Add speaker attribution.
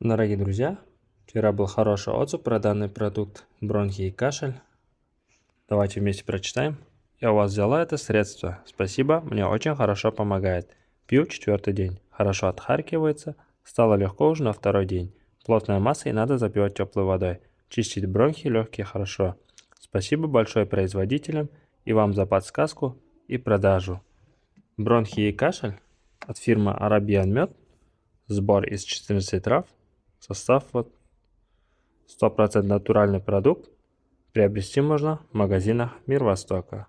Speaker 1: Дорогие друзья, вчера был хороший отзыв про данный продукт бронхи и кашель. Давайте вместе прочитаем. Я у вас взяла это средство. Спасибо, мне очень хорошо помогает. Пью 4-й день. Хорошо отхаркивается. Стало легко уже на 2-й день. Плотная масса и надо запивать теплой водой. Чистить бронхи, легкие хорошо. Спасибо большое производителям и вам за подсказку и продажу. Бронхи и кашель от фирмы Arabian Med. Сбор из 14 трав. Состав 100% натуральный продукт. Приобрести можно в магазинах Мир Востока.